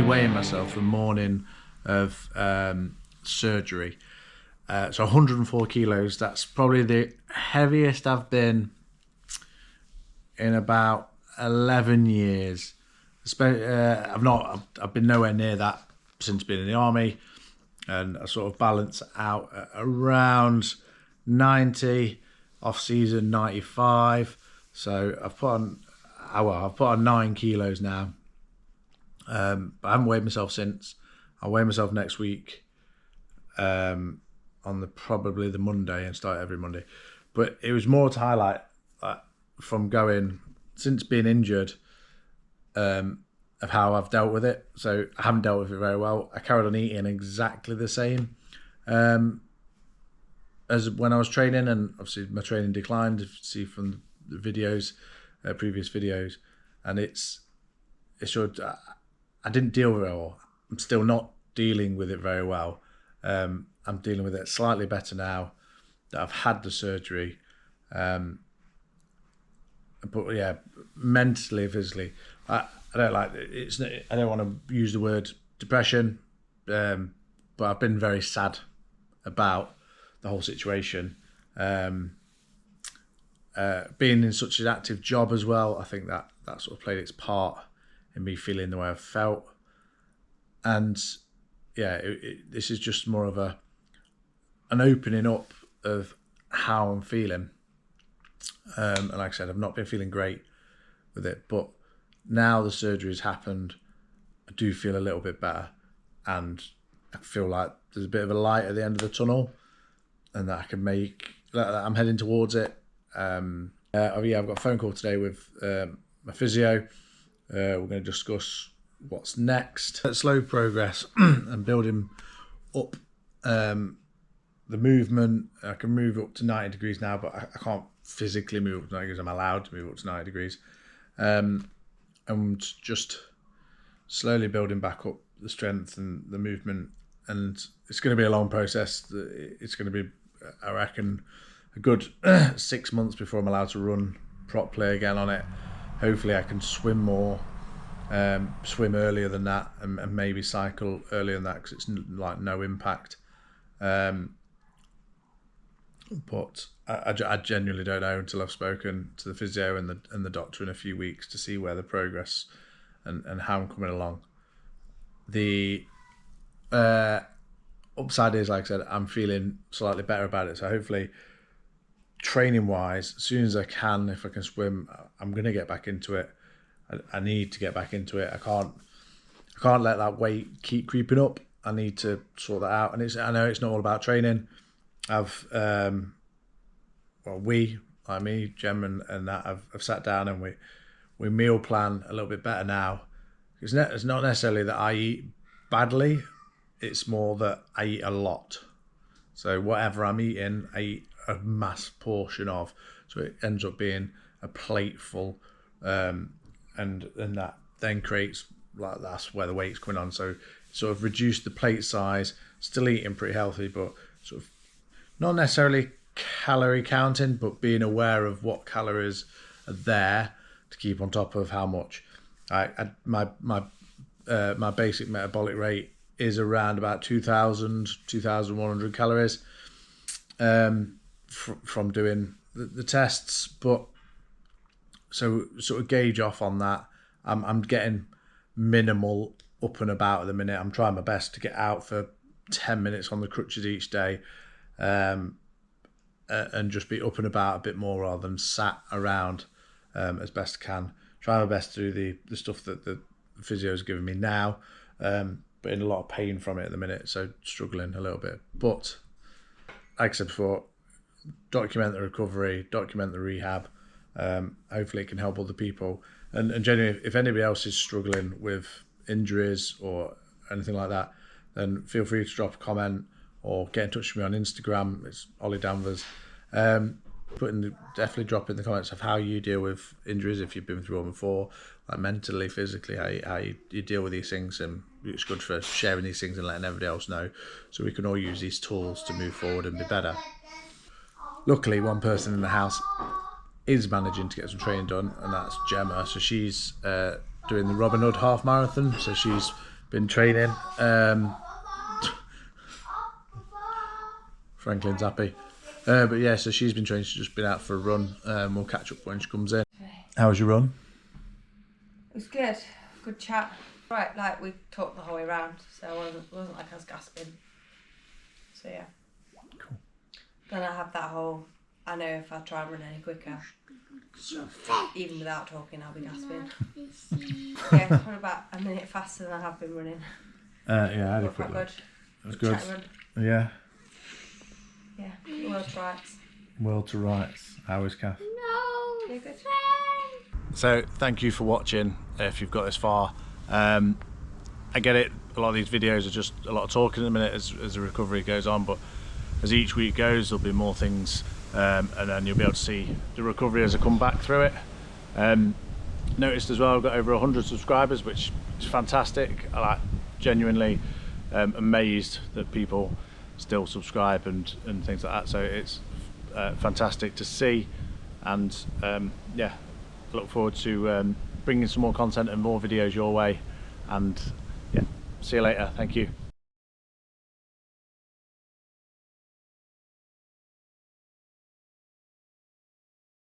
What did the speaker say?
weighing myself the morning of surgery. So 104 kilos, that's probably the heaviest I've been in about 11 years. I've been nowhere near that since being in the army, and I sort of balance out at around 90, off season 95. So I've put on 9 kilos now. But I haven't weighed myself since. I'll weigh myself next week on probably the Monday, and start every Monday. But it was more to highlight from going, since being injured, of how I've dealt with it. So I haven't dealt with it very well. I carried on eating exactly the same as when I was training, and obviously my training declined, if you see from the videos, previous videos, and it's showed I didn't deal with it all. I'm still not dealing with it very well. I'm dealing with it slightly better now that I've had the surgery. But yeah, mentally, physically, I don't like it. I don't want to use the word depression, but I've been very sad about the whole situation. Being in such an active job as well, I think that sort of played its part in me feeling the way I've felt. And yeah, this is just more of an opening up of how I'm feeling. And like I said, I've not been feeling great with it, but now the surgery has happened, I do feel a little bit better, and I feel like there's a bit of a light at the end of the tunnel, and that I'm heading towards it. I've got a phone call today with my physio. We're going to discuss what's next. Slow progress and building up the movement. I can move up to 90 degrees now, but I can't physically move up to 90 degrees. I'm allowed to move up to 90 degrees. And just slowly building back up the strength and the movement. And it's going to be a long process. It's going to be, I reckon, a good 6 months before I'm allowed to run properly again on it. Hopefully I can swim more, swim earlier than that, and maybe cycle earlier than that, because it's like no impact. But I genuinely don't know until I've spoken to the physio and the doctor in a few weeks to see where the progress and how I'm coming along. The upside is, like I said, I'm feeling slightly better about it. So hopefully, training wise, as soon as I can, if I can swim, I'm going to get back into it. I need to get back into it. I can't let that weight keep creeping up. I need to sort that out. And I know it's not all about training. Like me, Jem and that, I've sat down and we meal plan a little bit better now. It's not necessarily that I eat badly. It's more that I eat a lot. So whatever I'm eating, I eat a mass portion of. So it ends up being a plate full. And that then creates, like, that's where the weight's coming on. So sort of reduce the plate size, still eating pretty healthy, but sort of not necessarily calorie counting, but being aware of what calories are there to keep on top of how much. My basic metabolic rate is around about 2,100 calories from doing the tests, but so sort of gauge off on that. I'm getting minimal up and about at the minute. I'm trying my best to get out for 10 minutes on the crutches each day, and just be up and about a bit more rather than sat around as best I can. Try my best to do the stuff that the physio's giving me now, but in a lot of pain from it at the minute, so struggling a little bit. But like I said before, document the recovery, document the rehab. Hopefully it can help other people. And genuinely, if anybody else is struggling with injuries or anything like that, then feel free to drop a comment or get in touch with me on Instagram. It's olliedanvers. Definitely drop in the comments of how you deal with injuries, if you've been through one before, like mentally, physically, how you deal with these things. And it's good for sharing these things and letting everybody else know, so we can all use these tools to move forward and be better. Luckily, one person in the house is managing to get some training done, and that's Gemma. So she's doing the Robin Hood half marathon, so she's been training. Franklin's happy. But yeah, so she's been training. She's just been out for a run. We'll catch up when she comes in. How was your run? It was good. Good chat. Right, like we talked the whole way around, so it wasn't like I was gasping. So yeah. Cool. Then I have that whole, I know if I try and run any quicker, even without talking, I'll be gasping. Yeah, it's probably about a minute faster than I have been running. Yeah, I had a quite quick look. good. It was good. Run. Yeah. Yeah, world to rights. World to rights. How is Kath? No. Yeah, good. So thank you for watching. If you've got this far, I get it. A lot of these videos are just a lot of talking at the minute as the recovery goes on, but as each week goes, there'll be more things, and then you'll be able to see the recovery as I come back through it. Noticed as well, I've got over 100 subscribers, which is fantastic. I like genuinely amazed that people still subscribe and things like that. So it's fantastic to see, and yeah, I look forward to bringing some more content and more videos your way. And yeah, see you later. Thank you.